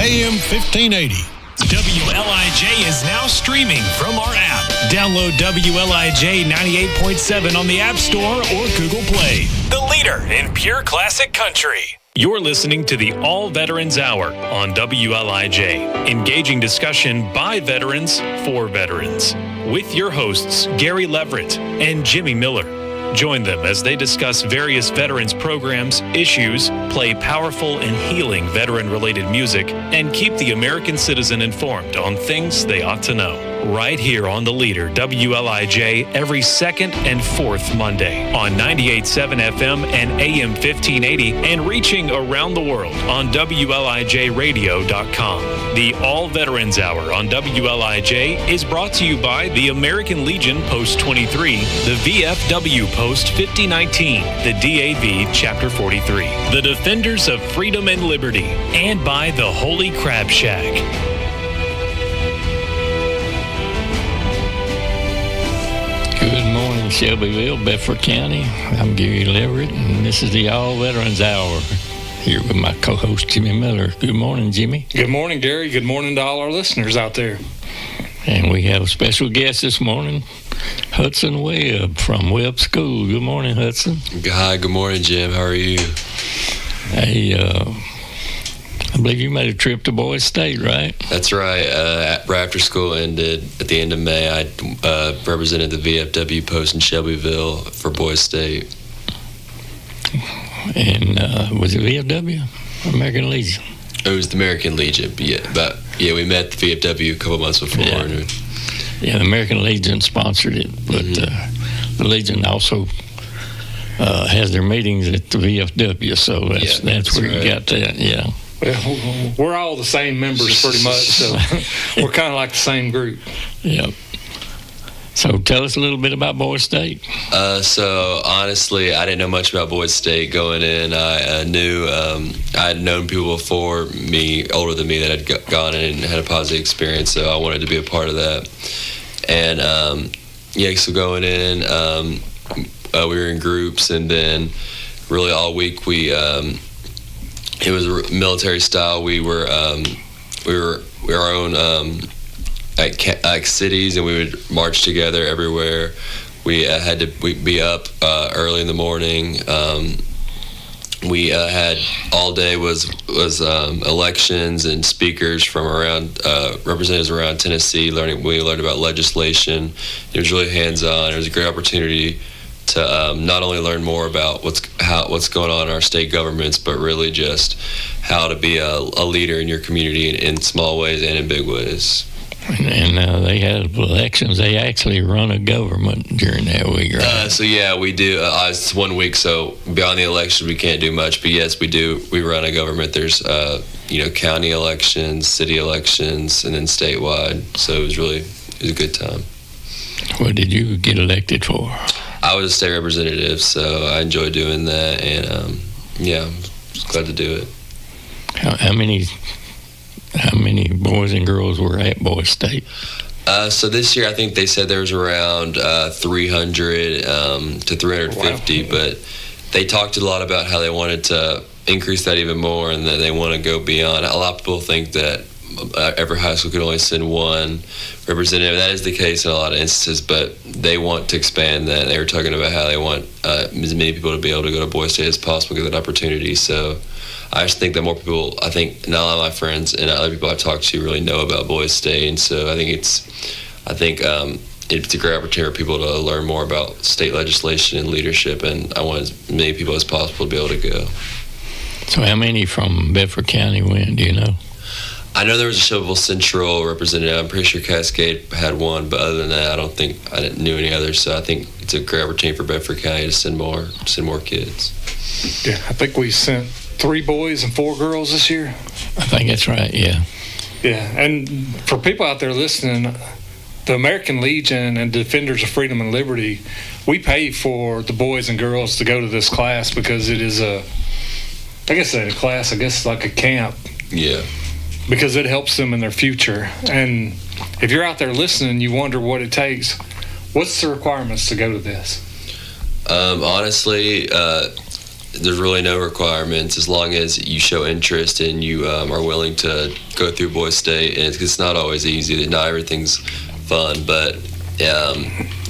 AM 1580. WLIJ is now streaming from our app. Download WLIJ 98.7 on the App Store or Google Play. The leader in pure classic country. You're listening to the All Veterans Hour on WLIJ. Engaging discussion by veterans for veterans. With your hosts, Gary Leverett and Jimmy Miller. Join them as they discuss various veterans programs, issues, play powerful and healing veteran-related music, and keep the American citizen informed on things they ought to know. Right here on The Leader, WLIJ, every second and fourth Monday on 98.7 FM and AM 1580, and reaching around the world on WLIJradio.com. The All Veterans Hour on WLIJ is brought to you by the American Legion Post 23, the VFW Post 5019, the DAV Chapter 43, the Defenders of Freedom and Liberty, and by the Holy Crab Shack. Good morning, Shelbyville, Bedford County. I'm Gary Leverett, and this is the All Veterans Hour. Here with my co-host, Jimmy Miller. Good morning, Jimmy. Good morning, Gary. Good morning to all our listeners out there. And we have a special guest this morning, Hudson Webb from Webb School. Good morning, Hudson. Hi, good morning, Jim. How are you? Hey, I believe you made a trip to Boise State, right? That's right. Right after school ended at the end of May, I represented the VFW post in Shelbyville for Boise State. And was it VFW? American Legion? It was the American Legion, but we met the VFW a couple months before. Yeah, the American Legion sponsored it, but the Legion also has their meetings at the VFW, so that's where you got that, yeah. Well, we're all the same members pretty much, so we're kind of like the same group. Yeah. So tell us a little bit about Boise State. So honestly, I didn't know much about Boise State going in. I knew I had known people before me, older than me, that had gone in and had a positive experience. So I wanted to be a part of that. And so going in, we were in groups, and then really all week it was military style. We were our own. Like cities, and we would march together everywhere. We had to be up early in the morning. We had all day was elections and speakers from around representatives around Tennessee. We learned about legislation. It was really hands-on. It was a great opportunity to not only learn more about what's going on in our state governments, but really just how to be a leader in your community in small ways and in big ways. And they had elections. They actually run a government during that week, right? We do. It's 1 week, so beyond the election, we can't do much. But yes, we do. We run a government. There's, county elections, city elections, and then statewide. So it was a good time. What did you get elected for? I was a state representative, so I enjoyed doing that, and I'm glad to do it. How many boys and girls were at Boise State? So this year, I think they said there was around 300 to 350, wow. But they talked a lot about how they wanted to increase that even more, and that they want to go beyond. A lot of people think that every high school could only send one representative. That is the case in a lot of instances, but they want to expand that. They were talking about how they want as many people to be able to go to Boise State as possible, get that opportunity. So I just think that more people, not a lot of my friends and other people I've talked to really know about Boise State, and so I think it's a great opportunity for people to learn more about state legislation and leadership, and I want as many people as possible to be able to go. So how many from Bedford County went, do you know? I know there was a Shelbyville Central representative. I'm pretty sure Cascade had one, but other than that, I didn't know any others. So I think it's a great opportunity for Bedford County to send more kids. Yeah, I think we sent 3 boys and 4 girls this year. I think that's right, yeah. Yeah, and for people out there listening, the American Legion and Defenders of Freedom and Liberty, we pay for the boys and girls to go to this class because it is a class, like a camp. Yeah. Because it helps them in their future. And if you're out there listening, you wonder what it takes. What's the requirements to go to this? Honestly, there's really no requirements as long as you show interest and you are willing to go through Boys State. And it's not always easy. Not everything's fun, but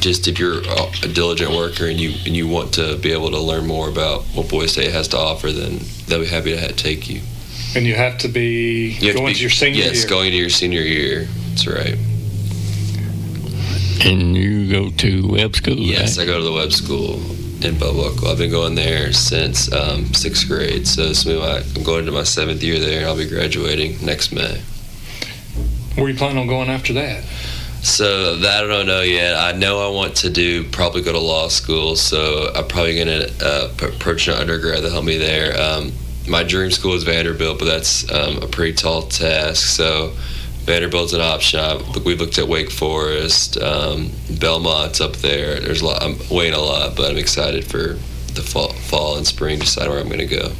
just if you're a diligent worker and you want to be able to learn more about what Boys State has to offer, then they'll be happy to take you. And you have to be going to your senior year. Yes, going to your senior year. That's right. And you go to web school? Yes, right? I go to the web school in Bubblebuckle. I've been going there since 6th grade. So I'm going into my 7th year there, and I'll be graduating next May. Where are you planning on going after that? So that I don't know yet. I know I want to probably go to law school, so I'm probably going to approach an undergrad to help me there. My dream school is Vanderbilt, but that's a pretty tall task, so Vanderbilt's an option. We've looked at Wake Forest, Belmont's up there. There's a lot. I'm waiting a lot, but I'm excited for the fall and spring to decide where I'm going to go.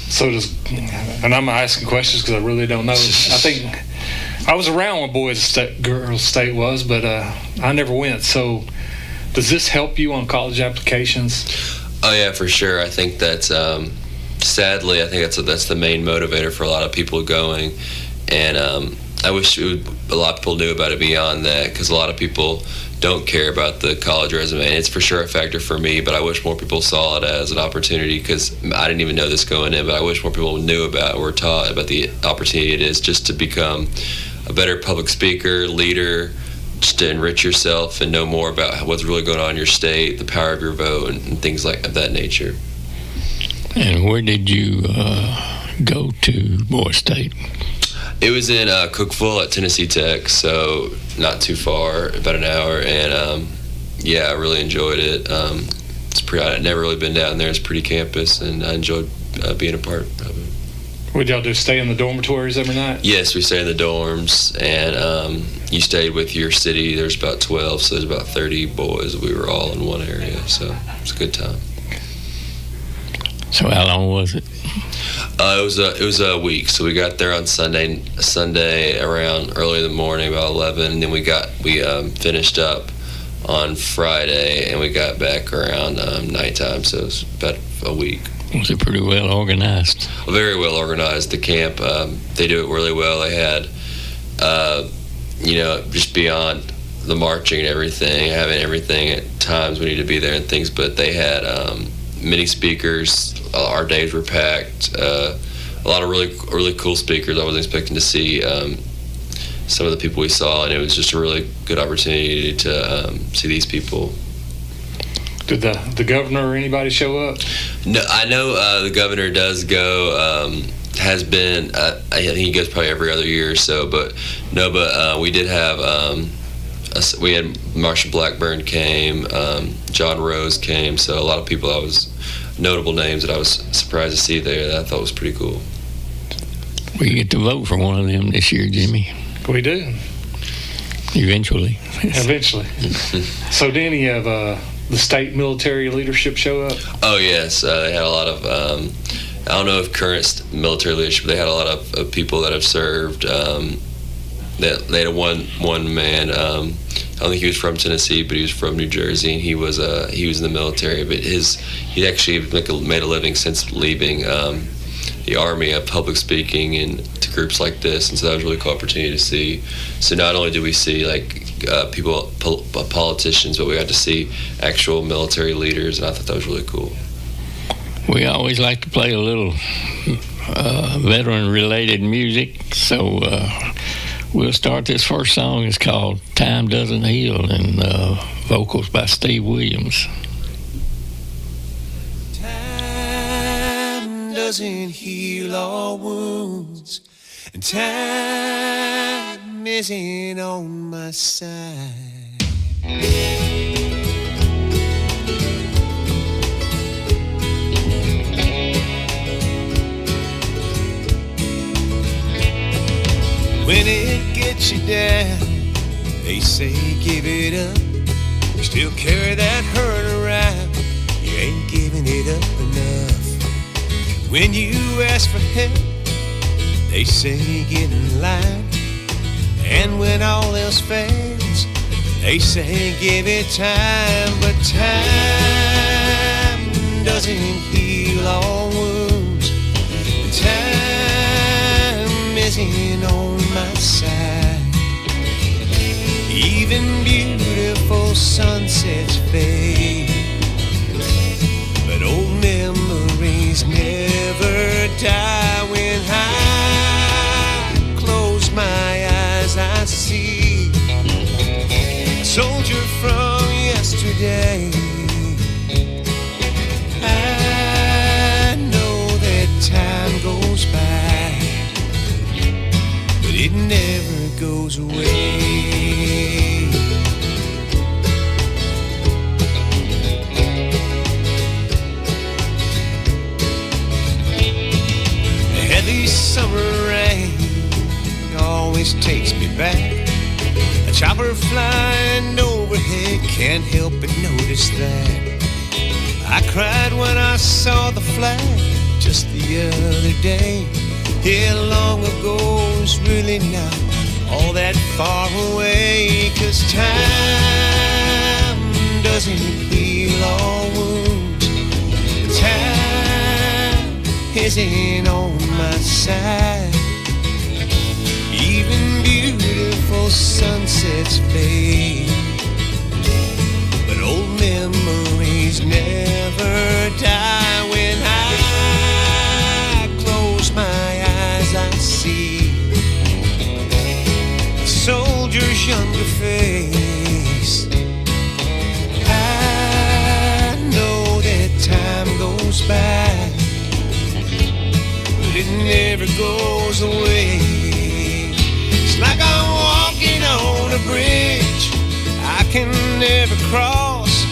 So and I'm asking questions because I really don't know. I think I was around when Girls State was, but I never went. So does this help you on college applications? Oh yeah, for sure. I think that's sadly, I think that's the main motivator for a lot of people going, and I wish a lot of people knew about it beyond that, because a lot of people don't care about the college resume. And it's for sure a factor for me, but I wish more people saw it as an opportunity, because I didn't even know this going in, but I wish more people knew about or were taught about the opportunity it is just to become a better public speaker, leader, just to enrich yourself and know more about what's really going on in your state, the power of your vote, and things like of that nature. And where did you go to Boys State? It was in Cookeville at Tennessee Tech, so not too far, about an hour, and yeah, I really enjoyed it. I'd never really been down there. It's a pretty campus, and I enjoyed being a part of it. What did y'all do, stay in the dormitories every night? Yes, we stayed in the dorms, and you stayed with your city. There's about 12, so there's about 30 boys. We were all in one area, so it was a good time. So how long was it? It was a week. So we got there on Sunday around early in the morning, about 11, and then we finished up on Friday, and we got back around nighttime. So it was about a week. Was it pretty well organized? Very well organized. The camp, they do it really well. They had, just beyond the marching and everything, having everything at times we need to be there and things, but they had many speakers. Our days were packed. A lot of really cool speakers. I wasn't expecting to see some of the people we saw, and it was just a really good opportunity to see these people. Did the governor or anybody show up? No, I know the governor does go. Has been. I think he goes probably every other year or so. But no. But we did have. We had Marsha Blackburn came. John Rose came. So a lot of people. Notable names that I was surprised to see there. That I thought was pretty cool. We get to vote for one of them this year, Jimmy. We do. Eventually. So did any of the state military leadership show up? Oh yes, they had a lot of. I don't know if current military leadership. They had a lot of people that have served. They had one man. I don't think he was from Tennessee, but he was from New Jersey, and he was in the military. But he actually made a living since leaving the Army of public speaking and to groups like this, and so that was a really cool opportunity to see. So not only do we see politicians, but we got to see actual military leaders, and I thought that was really cool. We always like to play a little veteran-related music, so we'll start this first song. It's called Time Doesn't Heal, and vocals by Steve Williams. Time doesn't heal all wounds, and time isn't on my side. When it gets you down, they say give it up. You still carry that hurt around, you ain't giving it up enough. When you ask for help, they say get in line. And when all else fails, they say give it time. But time doesn't heal heal all wounds. Time isn't on my side. Even beautiful sunsets fade, but old memories never die. When I close my eyes, I see a soldier from yesterday. I know that time goes by, but it never goes away. Heavy summer rain always takes me back. A chopper flying overhead, can't help but notice that. I cried when I saw the flag just the other day. Yeah, long ago is really not all that far away. 'Cause time doesn't heal all wounds. Time isn't on my side. Even beautiful sunsets fade, but old memories never die. When I close my eyes, I see a soldier's younger face. I know that time goes by, but it never goes away. It's like I'm walking on a bridge I can never cross,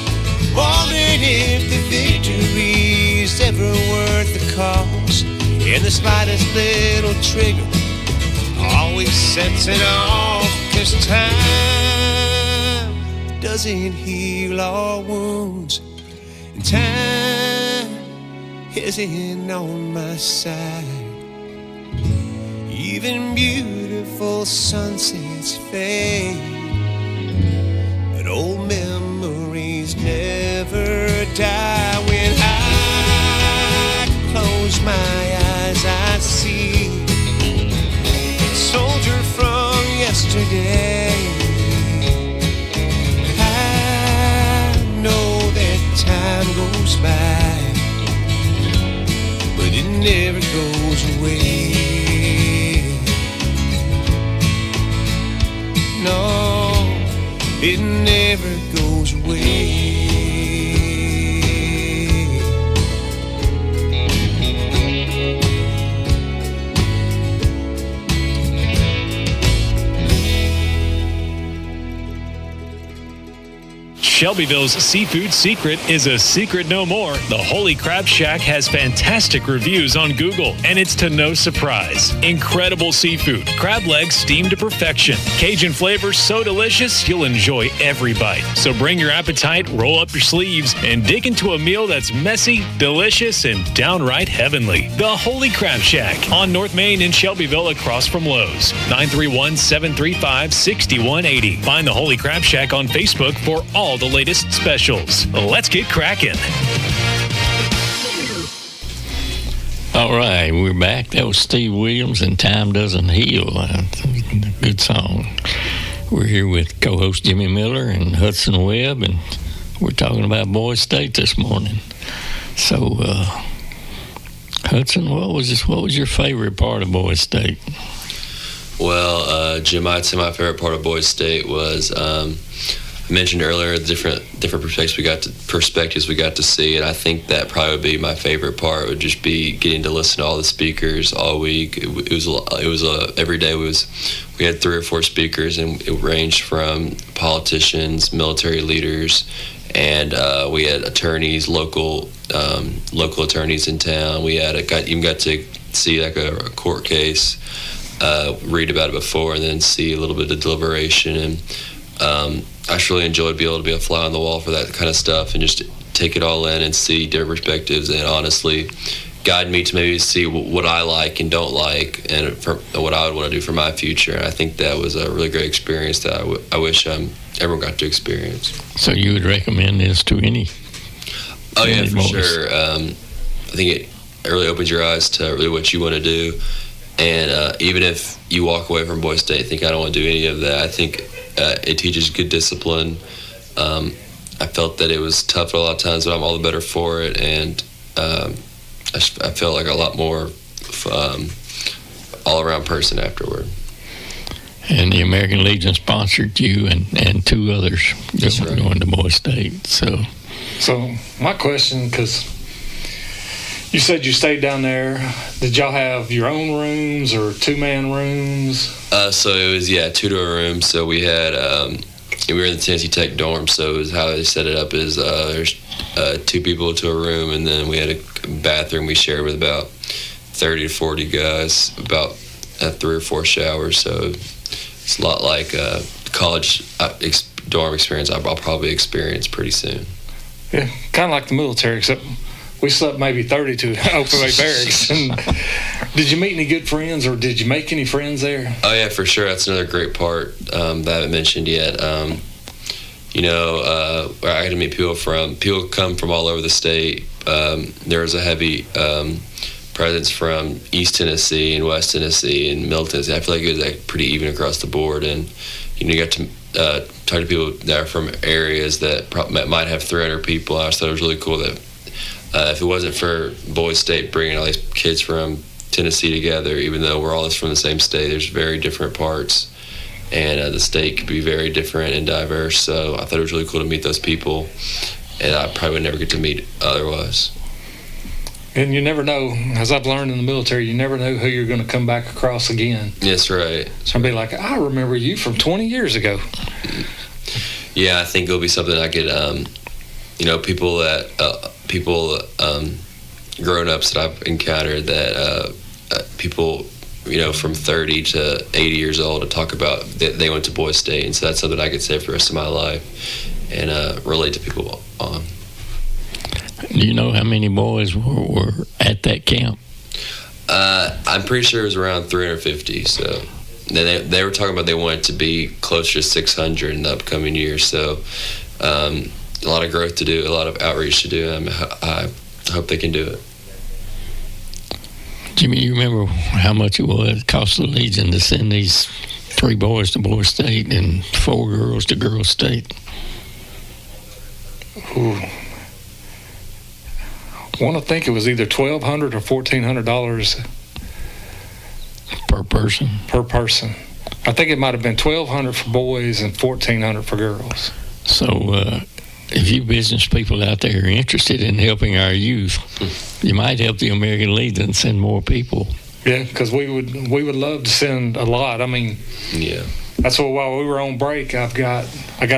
wondering if the victory's ever worth the cost. And the slightest little trigger always sets it off. 'Cause time doesn't heal all wounds, and time isn't on my side. Even beautiful sunsets fade, but old memories never die. When I close my eyes, I see a soldier from yesterday. I know that time goes by, but it never goes away. No, it never goes away. Shelbyville's seafood secret is a secret no more. The Holy Crab Shack has fantastic reviews on Google, and it's to no surprise. Incredible seafood, crab legs steamed to perfection, Cajun flavors so delicious you'll enjoy every bite. So bring your appetite, roll up your sleeves, and dig into a meal that's messy, delicious, and downright heavenly. The Holy Crab Shack on North Main in Shelbyville across from Lowe's. 931-735-6180. Find the Holy Crab Shack on Facebook for all the latest specials. Let's get cracking. All right, we're back. That was Steve Williams and Time Doesn't Heal. Good song. We're here with co-host Jimmy Miller and Hudson Webb, and we're talking about Boys State this morning. So, Hudson, what was your favorite part of Boys State? Well, Jim, I'd say my favorite part of Boys State was I mentioned earlier the different perspectives we got to see, and I think that probably would be my favorite part. Would just be getting to listen to all the speakers all week. It was every day we had 3 or 4 speakers, and it ranged from politicians, military leaders, and we had attorneys, local attorneys in town. We had even got to see like a court case, read about it before, and then see a little bit of deliberation. And I just really enjoyed being able to be a fly on the wall for that kind of stuff and just take it all in and see different perspectives, and honestly guide me to maybe see what I like and don't like, and what I would want to do for my future. And I think that was a really great experience that I wish everyone got to experience. So you would recommend this to any? Oh yeah, for sure. think it really opens your eyes to really what you want to do. And even if you walk away from Boise State, think I don't want to do any of that, I think it teaches good discipline. I felt that it was tough a lot of times, but I'm all the better for it. And I felt like a lot more all-around person afterward. And the American Legion sponsored you and two others going to Boise State. So my question, because you said you stayed down there, did y'all have your own rooms or two-man rooms? So it was, two-door rooms. So we had, we were in the Tennessee Tech dorm, so it was how they set it up is there's two people to a room, and then we had a bathroom we shared with about 30 to 40 guys, about 3 or 4 showers. So it's a lot like college dorm experience I'll probably experience pretty soon. Yeah, kind of like the military, except we slept maybe 30 to open bay barracks. And did you meet any good friends, or did you make any friends there? Oh, yeah, for sure. That's another great part that I haven't mentioned yet. I got to meet people come from all over the state. There was a heavy presence from East Tennessee and West Tennessee and Middle Tennessee. I feel like it was pretty even across the board. And, you got to talk to people that are from areas that might have 300 people. I just thought it was really cool that if it wasn't for Boise State bringing all these kids from Tennessee together, even though we're all from the same state, there's very different parts, and the state could be very different and diverse. So I thought it was really cool to meet those people, and I probably would never get to meet otherwise. And you never know, as I've learned in the military, you never know who you're going to come back across again. That's right. So I'll be like, I remember you from 20 years ago. Yeah, I think it'll be something I could, grown-ups that I've encountered that people, from 30 to 80 years old to talk about that they went to Boise State. And so that's something I could say for the rest of my life and relate to people on. Do you know how many boys were at that camp? I'm pretty sure it was around 350. So they were talking about they wanted to be closer to 600 in the upcoming year. So a lot of growth to do, a lot of outreach to do. I hope they can do it. Jimmy, you remember how much it cost the Legion to send these 3 boys to Boise State and 4 girls to Girls State? Ooh. I want to think it was either $1,200 or $1,400 per person. Per person. I think it might have been $1,200 for boys and $1,400 for girls. So, if you business people out there are interested in helping our youth, you might help the American Legion send more people. Yeah, because we would love to send a lot. I mean, yeah. That's what while we were on break, I got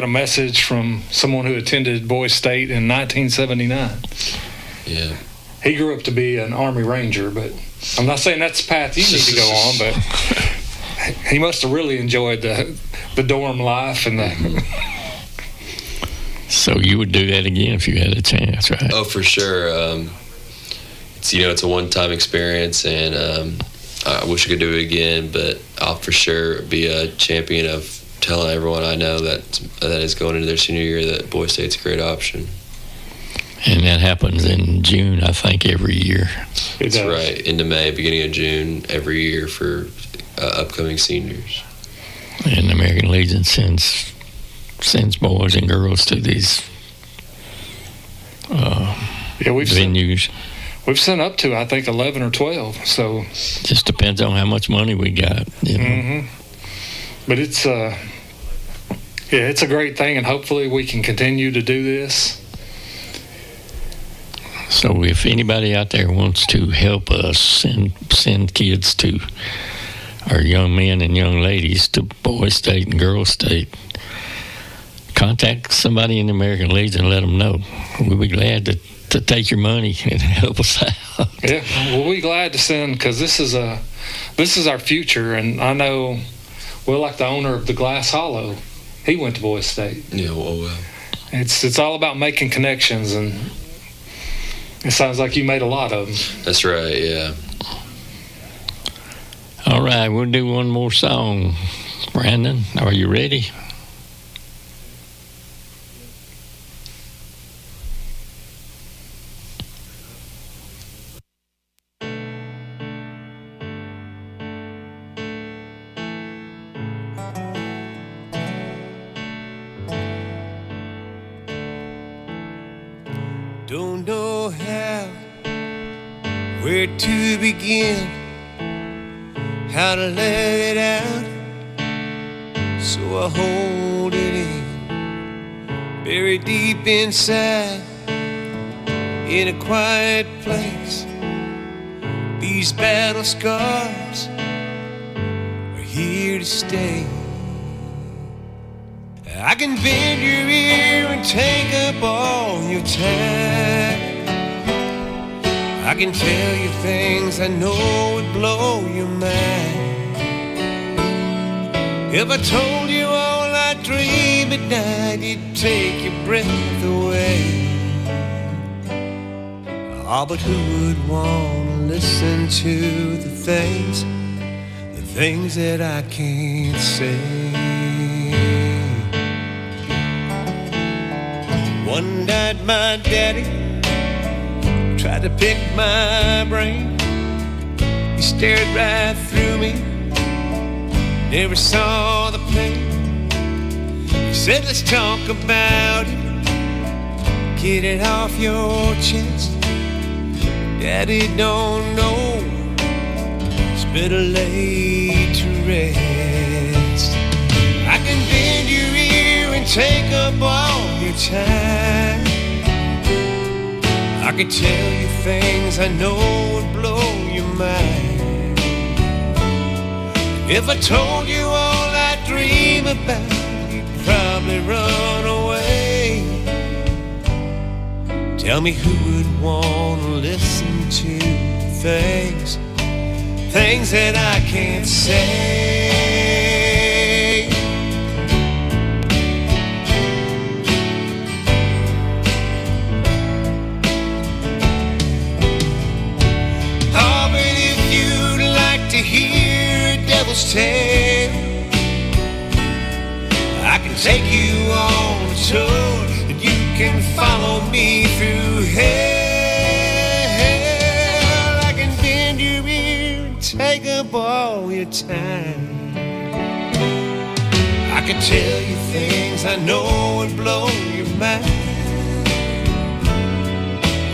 a message from someone who attended Boise State in 1979. Yeah. He grew up to be an Army Ranger, but I'm not saying that's the path you need to go on, but he must have really enjoyed the dorm life and the. So you would do that again if you had a chance, right? Oh, for sure. It's a one-time experience, and I wish I could do it again, but I'll for sure be a champion of telling everyone I know that is going into their senior year that Boise State's a great option. And that happens in June, I think, every year. That's right, into May, beginning of June, every year for upcoming seniors. And the American Legion sends boys and girls to these venues. We've sent up to, I think, 11 or 12. So just depends on how much money we got. Mm-hmm. But it's it's a great thing, and hopefully we can continue to do this. So if anybody out there wants to help us send kids to, our young men and young ladies to Boise State and Girls State, contact somebody in the American Legion and let them know. We'll be glad to take your money and help us out. Yeah, we'll be glad to send, because this is our future. And I know, like the owner of the Glass Hollow, he went to Boise State. Yeah, well. It's all about making connections, and it sounds like you made a lot of them. That's right, yeah. All right, we'll do one more song. Brandon, are you ready? Don't know how, where to begin, how to let it out, so I hold it in, buried deep inside, in a quiet place. These battle scars are here to stay. I can bend your ear and take up all your time. I can tell you things I know would blow your mind. If I told you all I dream at night, it'd take your breath away. Oh, but who would want to listen to the things that I can't say? One night my daddy tried to pick my brain. He stared right through me, never saw the pain. He said, let's talk about it, get it off your chest. Daddy don't know, it's better laid to rest. I can bend your ear and take up all your time. I can tell you things I know would blow your mind. If I told you all I dream about, you'd probably run away. Tell me who would want to listen to things that I can't say. Oh, but if you'd like to hear a devil's tale, I can take you on a tour. You can follow me through hell. I can bend your ear and take up all your time. I can tell you things I know would blow your mind.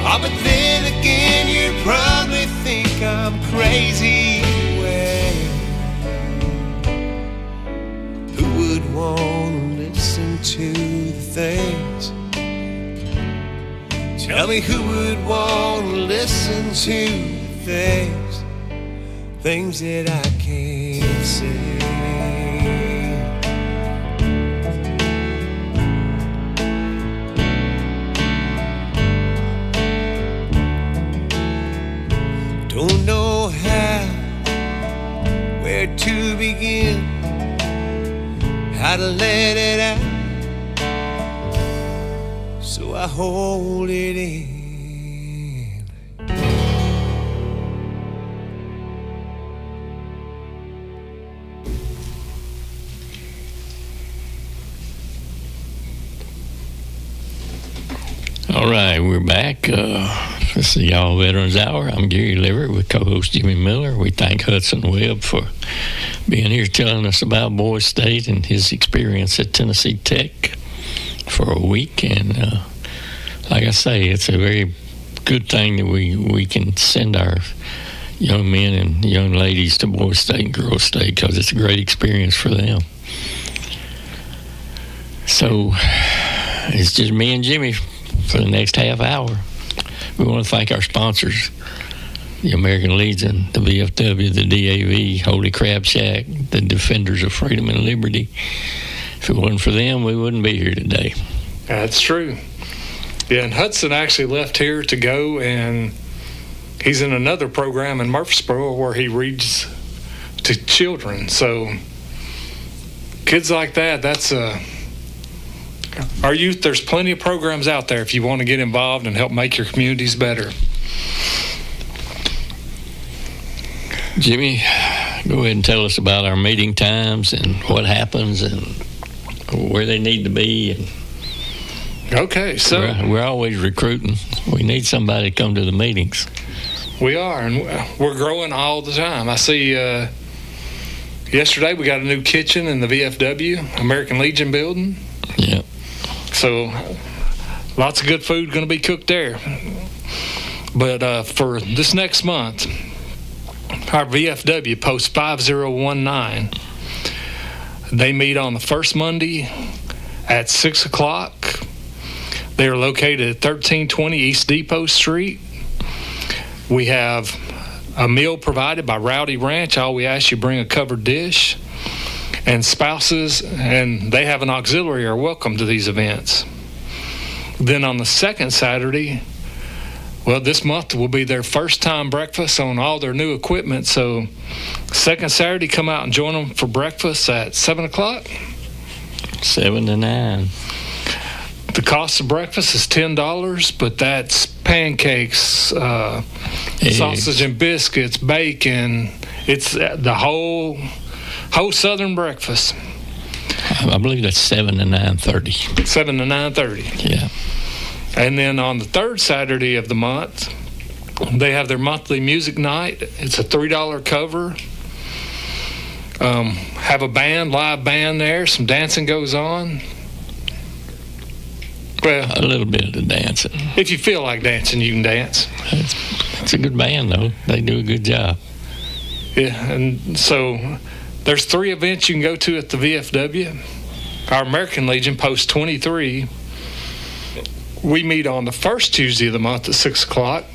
Oh, but then again, you'd probably think I'm crazy. Well, who would want to listen to the things? Tell me who would want to listen to things that I can't say. Don't know how, where to begin, how to let it out, so I hold it in. All right, we're back. This is the Y'all Veterans Hour. I'm Gary Leverett with co-host Jimmy Miller. We thank Hudson Webb for being here telling us about Boys State and his experience at Tennessee Tech for a week. And like I say, it's a very good thing that we can send our young men and young ladies to Boys State and Girls State, because it's a great experience for them. So it's just me and Jimmy for the next half hour. We want to thank our sponsors, the American Legion, the VFW, the DAV, Holy Crab Shack, the Defenders of Freedom and Liberty. If it wasn't for them, we wouldn't be here today. That's true. Yeah, and Hudson actually left here to go, and he's in another program in Murfreesboro where he reads to children. So kids like that, that's our youth. There's plenty of programs out there if you want to get involved and help make your communities better. Jimmy, go ahead and tell us about our meeting times and what happens and where they need to be. And okay, so we're always recruiting. We need somebody to come to the meetings. We are, and we're growing all the time. I see yesterday we got a new kitchen in the VFW, American Legion building. Yeah. So lots of good food going to be cooked there. But for this next month, our VFW Post 5019, they meet on the first Monday at 6 o'clock. They are located at 1320 East Depot Street. We have a meal provided by Rowdy Ranch. All we ask you bring a covered dish. And spouses, and they have an auxiliary, are welcome to these events. Then on the second Saturday, well, this month will be their first time breakfast on all their new equipment. So second Saturday, come out and join them for breakfast at 7 o'clock. 7 to 9. The cost of breakfast is $10, but that's pancakes, sausage and biscuits, bacon. It's the whole Southern breakfast. I believe that's 7 to 9:30. 7 to 9:30. Yeah. And then on the third Saturday of the month, they have their monthly music night. It's a $3 cover. Have a band, live band there. Some dancing goes on. Well, a little bit of the dancing. If you feel like dancing, you can dance. It's a good band, though. They do a good job. Yeah, and so there's 3 events you can go to at the VFW. Our American Legion, Post 23, we meet on the first Tuesday of the month at 6 o'clock.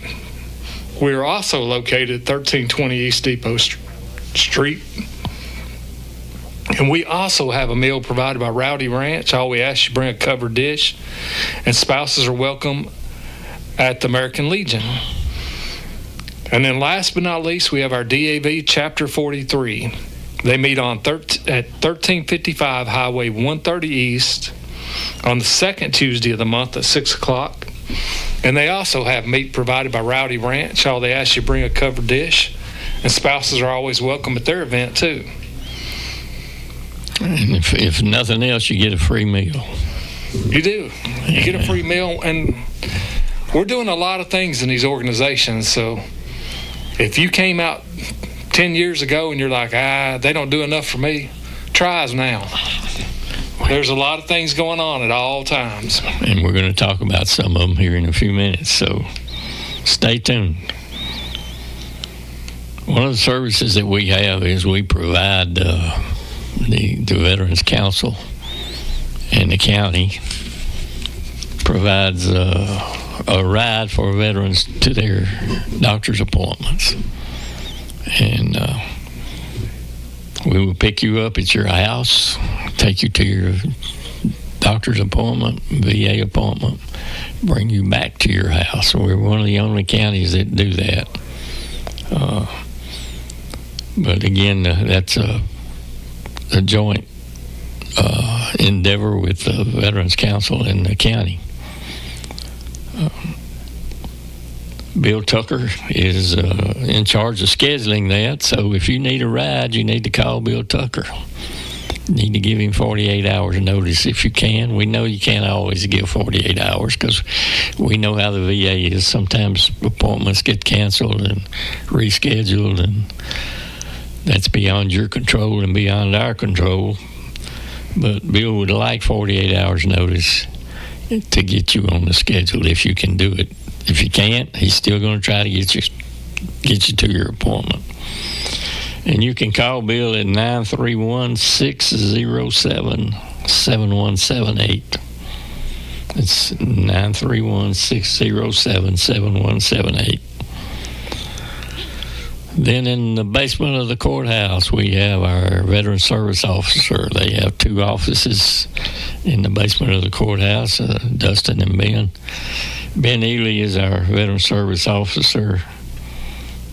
We are also located at 1320 East Depot Street. And we also have a meal provided by Rowdy Ranch. All we ask you bring a covered dish. And spouses are welcome at the American Legion. And then last but not least, we have our DAV Chapter 43. They meet on at 1355 Highway 130 East on the second Tuesday of the month at 6 o'clock. And they also have meat provided by Rowdy Ranch. All they ask you bring a covered dish. And spouses are always welcome at their event, too. And if nothing else, you get a free meal. You do. You get a free meal. And we're doing a lot of things in these organizations. So if you came out 10 years ago and you're like, they don't do enough for me, try us now. There's a lot of things going on at all times. And we're going to talk about some of them here in a few minutes, so stay tuned. One of the services that we have is we provide the Veterans Council and the county provides a ride for veterans to their doctor's appointments. And we will pick you up at your house, take you to your doctor's appointment, VA appointment, bring you back to your house. We're one of the only counties that do that. But again, that's a joint endeavor with the Veterans Council and the county. Bill Tucker is in charge of scheduling that, so if you need a ride, you need to call Bill Tucker. You need to give him 48 hours notice if you can. We know you can't always give 48 hours because we know how the VA is. Sometimes appointments get canceled and rescheduled, and that's beyond your control and beyond our control. But Bill would like 48 hours notice to get you on the schedule if you can do it. If you can't, he's still going to try to get you to your appointment. And you can call Bill at 931-607-7178. It's 931-607-7178. Then in the basement of the courthouse, we have our Veteran Service Officer. They have 2 offices in the basement of the courthouse, Dustin and Ben. Ben Ely is our Veteran Service Officer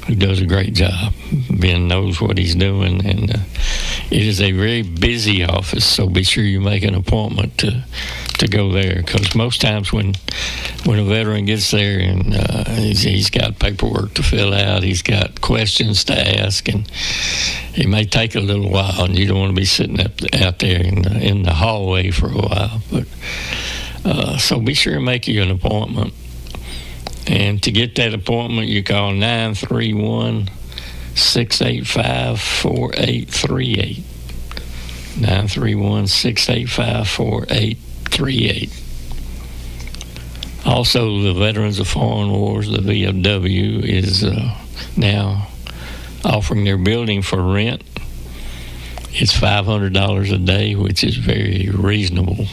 who does a great job. Ben knows what he's doing, and it is a very busy office, so be sure you make an appointment to go there, because most times when a veteran gets there and he's got paperwork to fill out, he's got questions to ask, and it may take a little while, and you don't want to be sitting out there in the hallway for a while. But so be sure to make you an appointment. And to get that appointment, you call 931-685-4838. 931-685-4838. Also, the Veterans of Foreign Wars, the VFW, is now offering their building for rent. It's $500 a day, which is very reasonable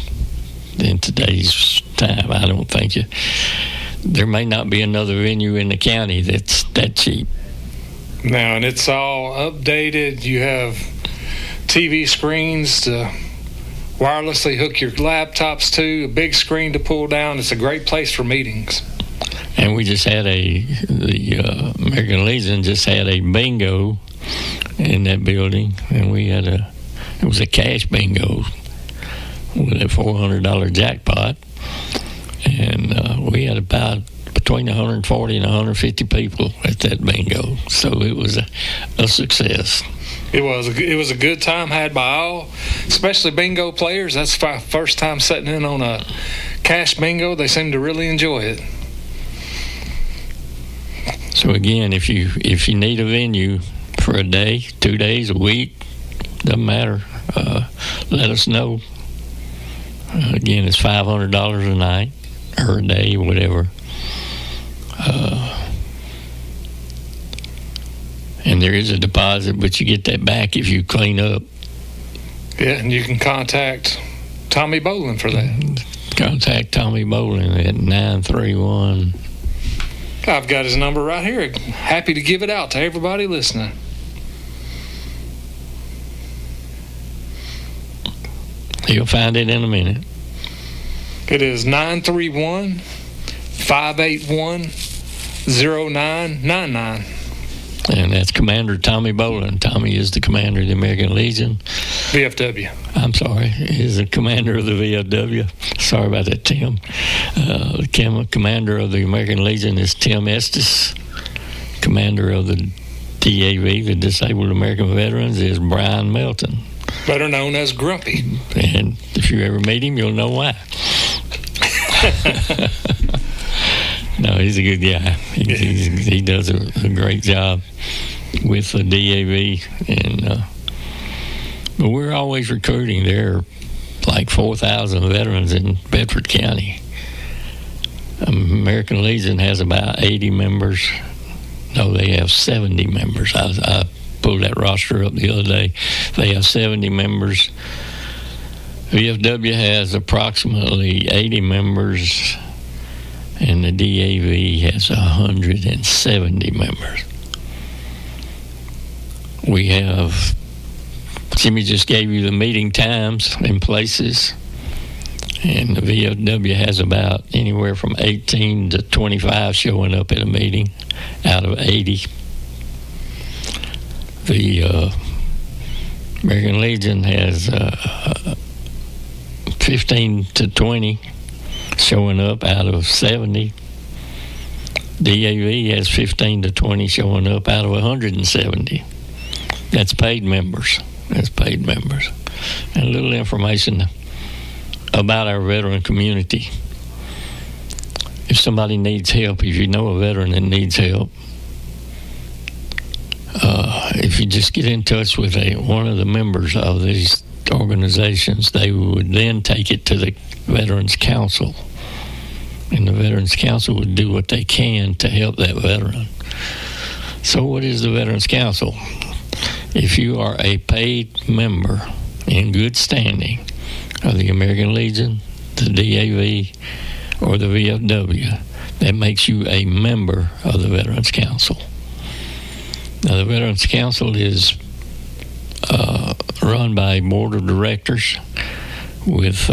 in today's time. I don't think there may not be another venue in the county that's that cheap. Now, and it's all updated. You have TV screens to wirelessly hook your laptops to, a big screen to pull down. It's a great place for meetings. And we just had the American Legion just had a bingo in that building, and it was a cash bingo with a $400 jackpot, and we had about between 140 and 150 people at that bingo, so it was a success. It was a good time had by all, especially bingo players. That's my first time sitting in on a cash bingo. They seem to really enjoy it. So again, if you need a venue for a day, 2 days, a week, doesn't matter, let us know. Again, it's $500 a night or a day, whatever. And there is a deposit, but you get that back if you clean up. Yeah, and you can contact Tommy Bolin for that. Contact Tommy Bolin at 931. I've got his number right here. Happy to give it out to everybody listening. You'll find it in a minute. It is 931-581-0999. And that's Commander Tommy Bolin. Tommy is the commander of the American Legion. VFW. I'm sorry, he's the commander of the VFW. Sorry about that, Tim. The commander of the American Legion is Tim Estes. Commander of the DAV, the Disabled American Veterans, is Brian Melton. Better known as Grumpy. And if you ever meet him, you'll know why. No, he's a good guy. He does a great job with the DAV, and but we're always recruiting. There are like 4,000 veterans in Bedford County. American Legion has about 80 members. No, they have 70 members. I pulled that roster up the other day. They have 70 members. VFW has approximately 80 members, and the DAV has 170 members. We have, Jimmy just gave you the meeting times and places, and the VFW has about anywhere from 18 to 25 showing up at a meeting out of 80. The American Legion has 15 to 20 showing up out of 70. DAV has 15 to 20 showing up out of 170. That's paid members. And a little information about our veteran community. If somebody needs help, if you know a veteran that needs help, if you just get in touch with one of the members of these organizations, they would then take it to the Veterans Council, and the Veterans Council would do what they can to help that veteran. So what is the Veterans Council? If you are a paid member in good standing of the American Legion, the DAV, or the VFW, that makes you a member of the Veterans Council. Now, the Veterans Council is run by a board of directors with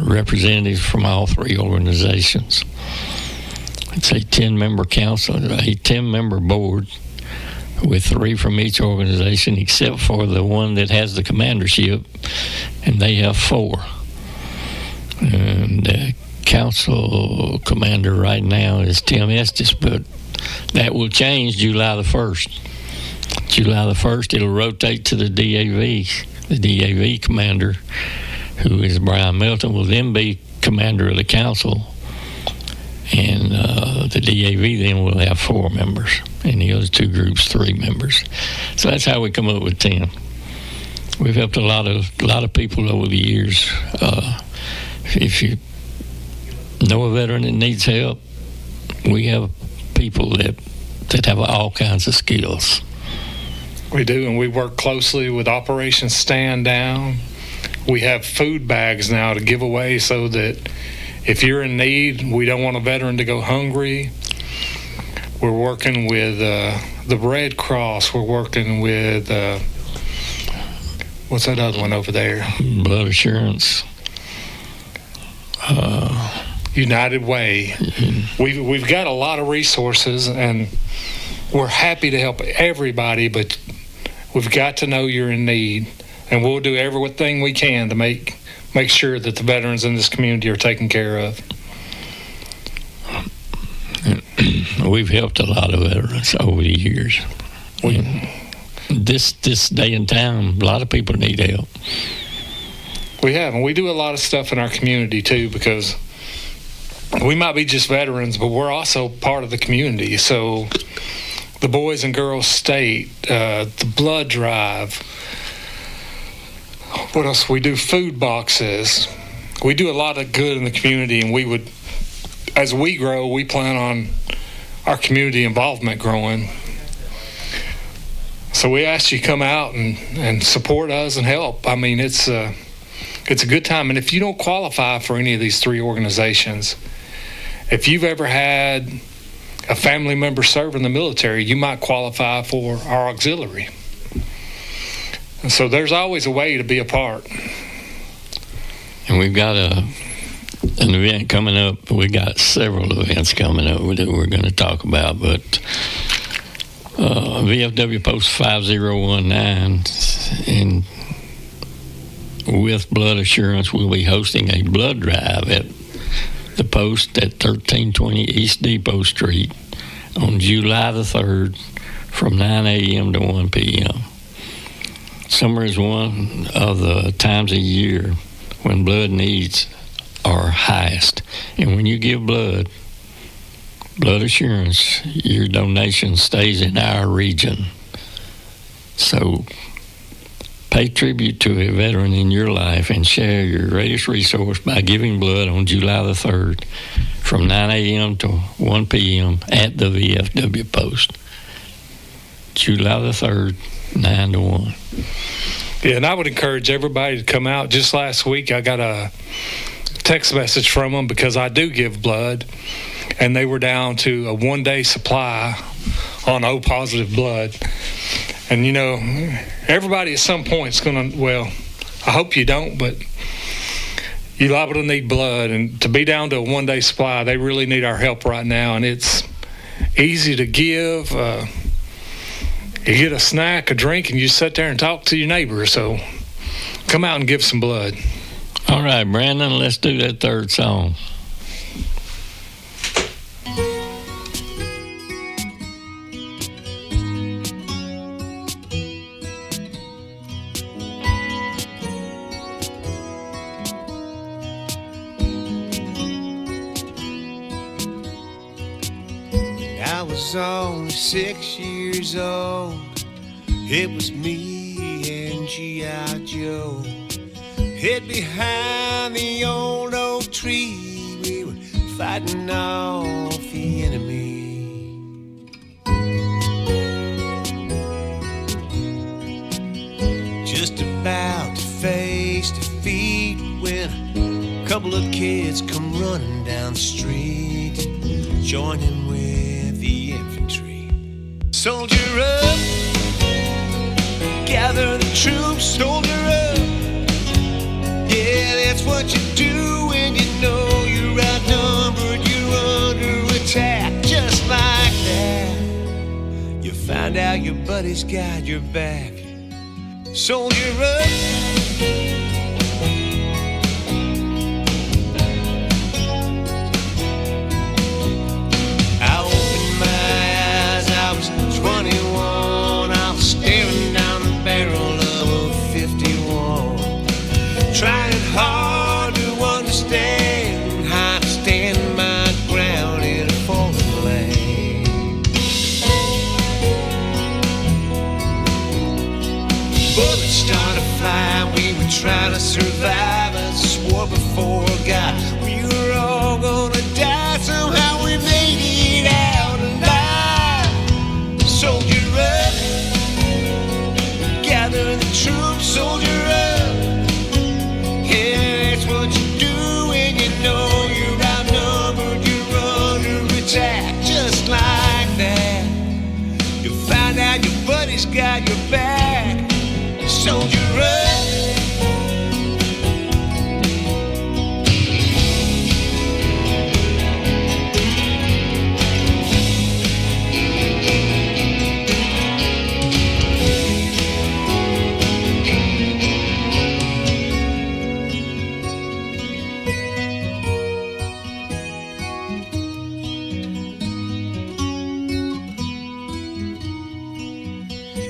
representatives from all three organizations. It's a 10-member council, a 10-member board with 3 from each organization, except for the one that has the commandership, and they have 4. And the council commander right now is Tim Estes, but that will change July the 1st. July the 1st, it'll rotate to the DAV. The DAV commander, who is Brian Melton, will then be commander of the council, and the DAV then will have 4 members, and the other 2 groups 3 members. So that's how we come up with 10. We've helped a lot of people over the years. If you know a veteran that needs help, we have people that have all kinds of skills. We do, and we work closely with Operation Stand Down. We have food bags now to give away so that if you're in need, we don't want a veteran to go hungry. We're working with the Red Cross. We're working with, what's that other one over there? Blood Assurance. United Way. We've got a lot of resources, and we're happy to help everybody, but we've got to know you're in need, and we'll do everything we can to make sure that the veterans in this community are taken care of. We've helped a lot of veterans over the years. This day and time, a lot of people need help. We have, and we do a lot of stuff in our community too, because we might be just veterans, but we're also part of the community. So the Boys and Girls State, the blood drive. What else? We do food boxes. We do a lot of good in the community, and we would, as we grow, we plan on our community involvement growing. So we ask you to come out and support us and help. I mean, it's a good time. And if you don't qualify for any of these three organizations, if you've ever had a family member serve in the military, you might qualify for our auxiliary. And so there's always a way to be a part. And we've got an event coming up. We got several events coming up that we're going to talk about, but VFW Post 5019 and with Blood Assurance, we'll be hosting a blood drive at the post at 1320 East Depot Street on July the 3rd from 9 a.m. to 1 p.m. Summer is one of the times a year when blood needs are highest. And when you give blood assurance, your donation stays in our region. So pay tribute to a veteran in your life and share your greatest resource by giving blood on July the 3rd from 9 a.m. to 1 p.m. at the VFW Post. July the 3rd, 9 to 1. Yeah, and I would encourage everybody to come out. Just last week, I got a text message from them because I do give blood, and they were down to a one-day supply on O positive blood. And, you know, everybody at some point is going to, well, I hope you don't, but you're liable to need blood. And to be down to a one-day supply, they really need our help right now. And it's easy to give. You get a snack, a drink, and you sit there and talk to your neighbor. So come out and give some blood. All right, Brandon, let's do that third song. I was only 6 years old. It was me and G.I. Joe. Hid behind the old oak tree. We were fighting off the enemy. Just about to face defeat when a couple of kids come running down the street, joining with the infantry. Soldier up, gather the troops, soldier up. Yeah, that's what you do when you know you're outnumbered, you're under attack. Just like that, you find out your buddy's got your back. Soldier up. I opened my eyes, I was 21. I was staring down the barrel of a 51, trying hard to understand how to stand my ground in a foreign land. Bullets started flying, we were trying to survive. I swore before God we were all gonna your back. Soldier up.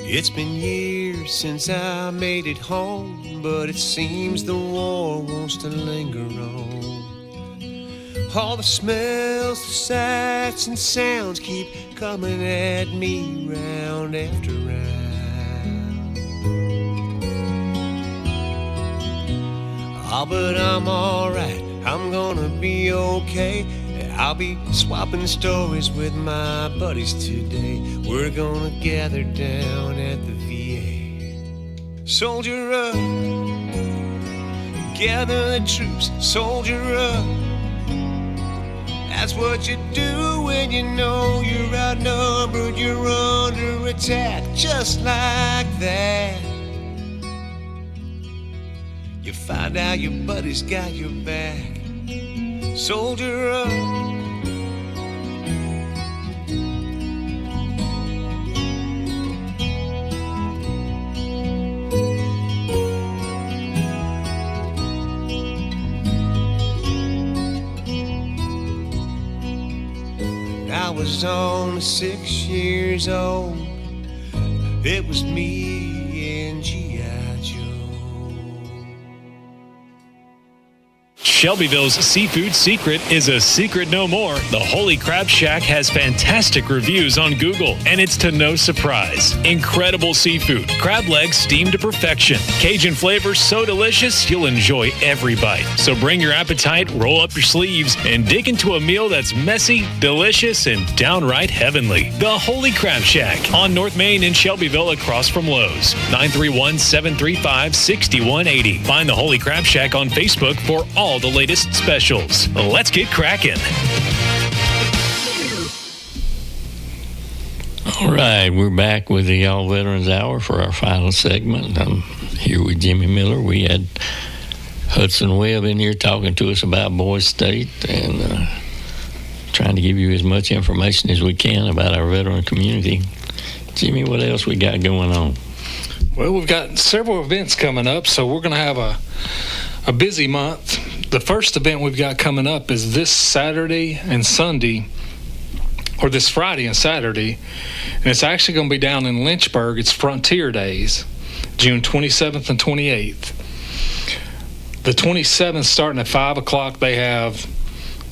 It's been years since I made it home, but it seems the war wants to linger on. All the smells, the sights and sounds keep coming at me round after round. Oh, but I'm alright, I'm gonna be okay. I'll be swapping stories with my buddies today. We're gonna gather down at the VA. Soldier up, gather the troops, soldier up. That's what you do when you know you're outnumbered, you're under attack, just like that. You find out your buddy's got your back. Soldier up. I was only 6 years old. It was me and G.I. Joe. Shelbyville's seafood secret is a secret no more. The Holy Crab Shack has fantastic reviews on Google, and it's to no surprise. Incredible seafood, crab legs steamed to perfection, Cajun flavors so delicious you'll enjoy every bite. So bring your appetite, roll up your sleeves, and dig into a meal that's messy, delicious, and downright heavenly. The Holy Crab Shack on North Main in Shelbyville across from Lowe's. 931-735-6180. Find the Holy Crab Shack on Facebook for all the latest specials. Let's get cracking. All right, we're back with the All Veterans Hour for our final segment. I'm here with Jimmy Miller. We had Hudson Webb in here talking to us about Boys State and trying to give you as much information as we can about our veteran community. Jimmy, what else we got going on? Well, we've got several events coming up, so we're going to have a busy month. The first event we've got coming up is this Saturday and Sunday, or this Friday and Saturday, and it's actually going to be down in Lynchburg. It's Frontier Days, June 27th and 28th. The 27th, starting at 5 o'clock, they have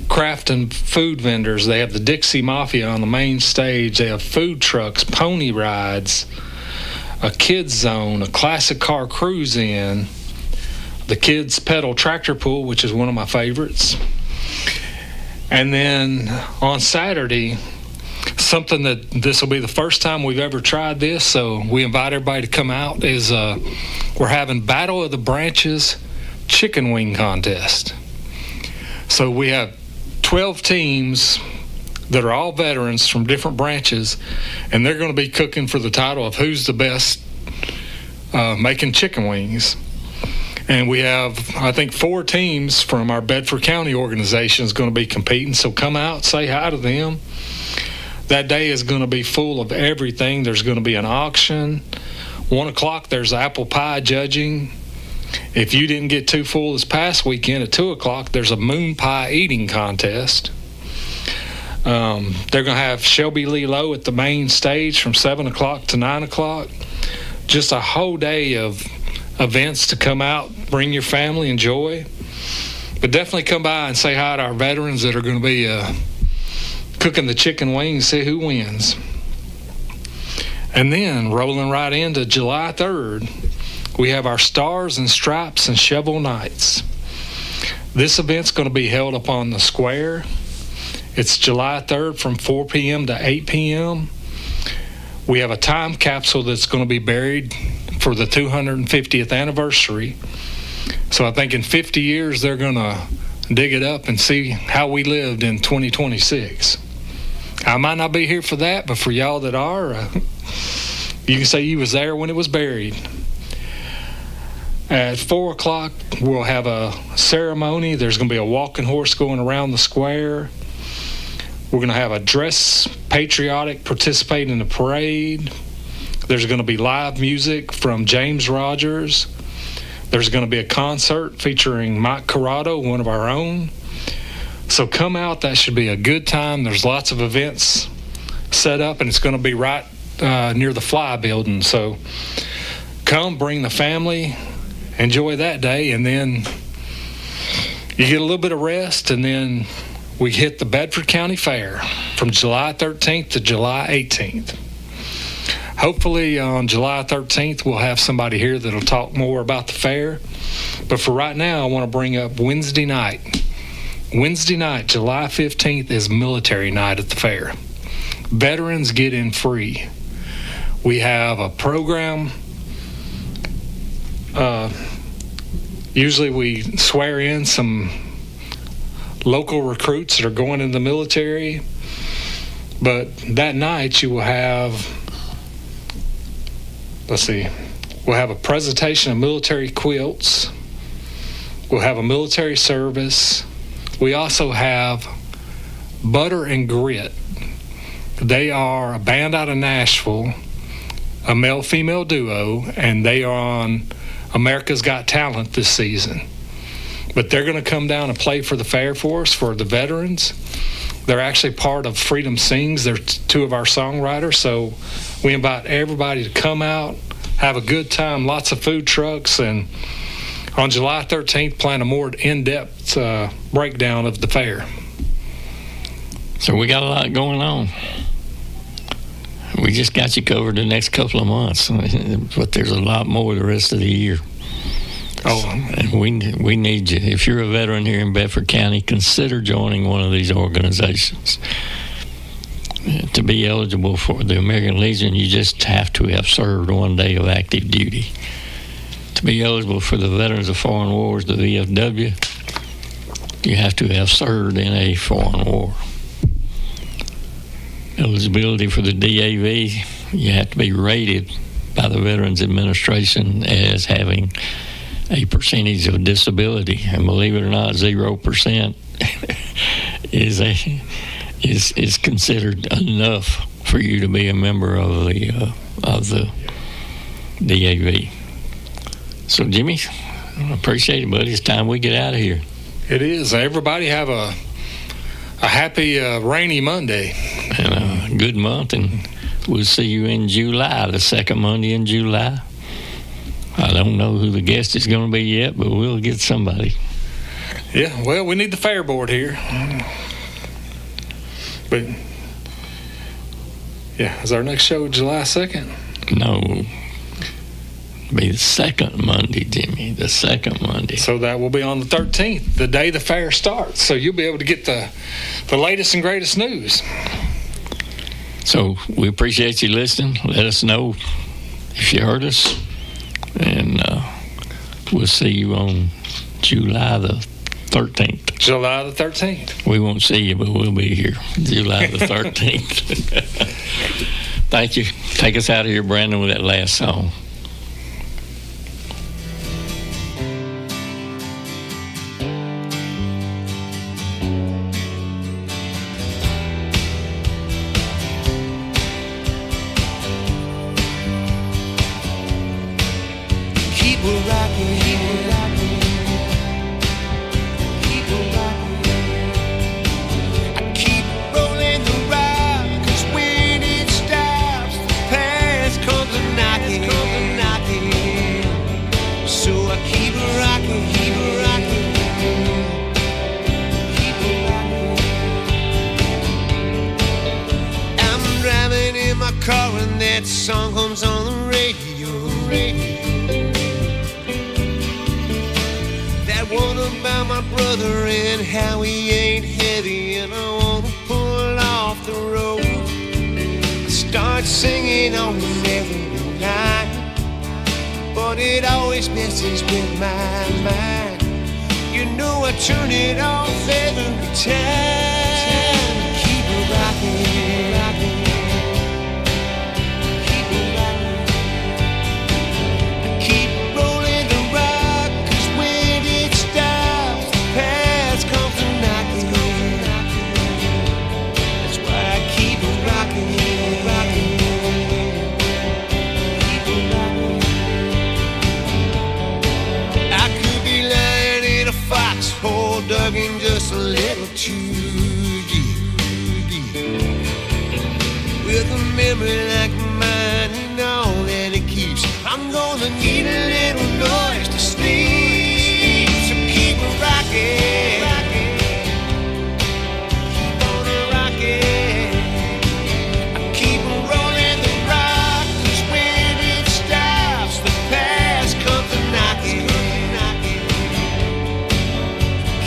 craft and food vendors. They have the Dixie Mafia on the main stage. They have food trucks, pony rides, a kids zone, a classic car cruise in, the kids pedal tractor pool, which is one of my favorites. And then on Saturday, something that this will be the first time we've ever tried this, so we invite everybody to come out, is we're having Battle of the Branches chicken wing contest. So we have 12 teams that are all veterans from different branches, and they're going to be cooking for the title of who's the best making chicken wings. And we have, I think, 4 teams from our Bedford County organization is going to be competing. So come out, say hi to them. That day is going to be full of everything. There's going to be an auction. 1 o'clock, there's apple pie judging. If you didn't get too full this past weekend, at 2 o'clock, there's a moon pie eating contest. They're going to have Shelby Lee Lowe at the main stage from 7 o'clock to 9 o'clock. Just a whole day of events to come out, bring your family, enjoy. But definitely come by and say hi to our veterans that are going to be cooking the chicken wings, see who wins. And then rolling right into July 3rd, we have our Stars and Stripes and Shovel Nights. This event's going to be held up on the square. It's July 3rd from 4 p.m. to 8 p.m. We have a time capsule that's going to be buried for the 250th anniversary. So I think in 50 years they're going to dig it up and see how we lived in 2026. I might not be here for that, but for y'all that are, You can say you was there when it was buried. At 4 o'clock, we'll have a ceremony. There's going to be a walking horse going around the square. We're going to have a dress patriotic, participate in the parade. There's going to be live music from James Rogers. There's going to be a concert featuring Mike Corrado, one of our own. So come out. That should be a good time. There's lots of events set up, and it's going to be right near the Fly building. So come, bring the family, enjoy that day, and then you get a little bit of rest, and then we hit the Bedford County Fair from July 13th to July 18th. Hopefully on July 13th, we'll have somebody here that'll talk more about the fair. But for right now, I want to bring up Wednesday night. Wednesday night, July 15th, is military night at the fair. Veterans get in free. We have a program. Usually we swear in some local recruits that are going in the military. But that night you will have, we'll have a presentation of military quilts. We'll have a military service. We also have Butter and Grit. They are a band out of Nashville, a male-female duo, and they are on America's Got Talent this season. But they're going to come down and play for the fair for us, for the veterans. They're actually part of Freedom Sings. They're two of our songwriters, so we invite everybody to come out, have a good time, lots of food trucks, and on July 13th, plan a more in-depth breakdown of the fair. So we got a lot going on. We just got you covered the next couple of months, but there's a lot more the rest of the year. And we need you. If you're a veteran here in Bedford County, consider joining one of these organizations. To be eligible for the American Legion, you just have to have served 1 day of active duty. To be eligible for the Veterans of Foreign Wars, the VFW, you have to have served in a foreign war. Eligibility for the DAV, you have to be rated by the Veterans Administration as having a percentage of disability, and believe it or not, 0% is considered enough for you to be a member of the DAV. So, Jimmy, I appreciate it, buddy. It's time we get out of here. It is. Everybody have a happy rainy Monday and a good month, and we'll see you in July, the second Monday in July. I don't know who the guest is going to be yet, but we'll get somebody. Yeah, well, we need the fair board here. But, yeah, is our next show July 2nd? No. It'll be the second Monday, Jimmy, the second Monday. So that will be on the 13th, the day the fair starts. So you'll be able to get the latest and greatest news. So we appreciate you listening. Let us know if you heard us. And we'll see you on July the 13th. July the 13th. We won't see you, but we'll be here July the 13th. Thank you. Take us out of here, Brandon, with that last song. That song comes on the radio. That one about my brother and how he ain't heavy, and I wanna pull off the road. I start singing on every night, but it always messes with my mind. You know I turn it off every time. Keep it rocking, rocking. dug in just a little too deep. With a memory like mine and all that it keeps, I'm gonna need a little noise to sleep. So keep it rocking. Keep on rocking. Keep rolling the rock, 'cause when it stops, the past comes a knocking.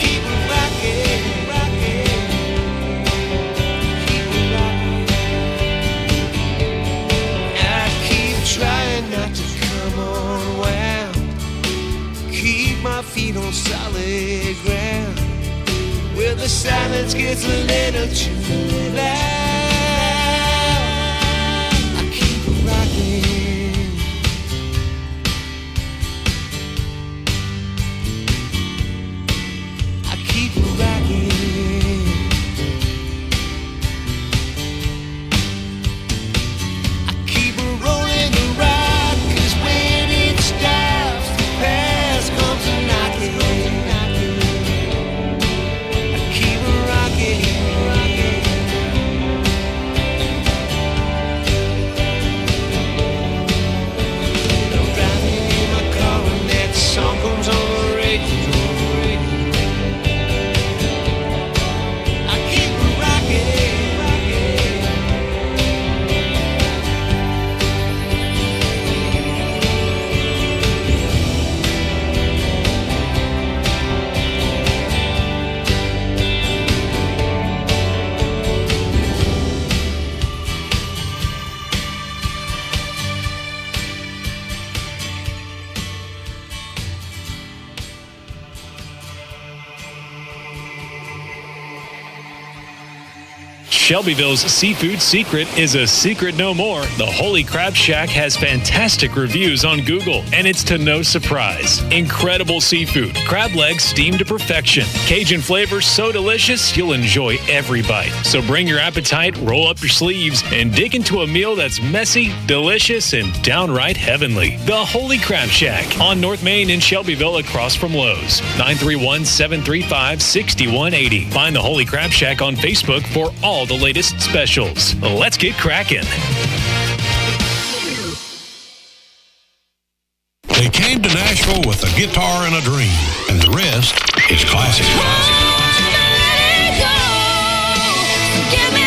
Keep it rocking, rocking. Keep it rocking. I keep trying not to come unwound. Keep my feet on solid ground. Where the silence gets a little too loud. I keep rocking. I keep rocking. I keep rolling the rock, 'cause when it stops, the past comes a knocking. I keep rocking, rocking. I'm driving in my car and that song comes on the radio. I keep rocking, rocking. Shelbyville's seafood secret is a secret no more. The Holy Crab Shack has fantastic reviews on Google, and it's to no surprise. Incredible seafood, crab legs steamed to perfection, Cajun flavors so delicious you'll enjoy every bite. So bring your appetite, roll up your sleeves, and dig into a meal that's messy, delicious, and downright heavenly. The Holy Crab Shack on North Main in Shelbyville across from Lowe's. 931-735-6180. Find the Holy Crab Shack on Facebook for all the latest specials. Let's get cracking. They came to Nashville with a guitar and a dream, and the rest is classic. Give me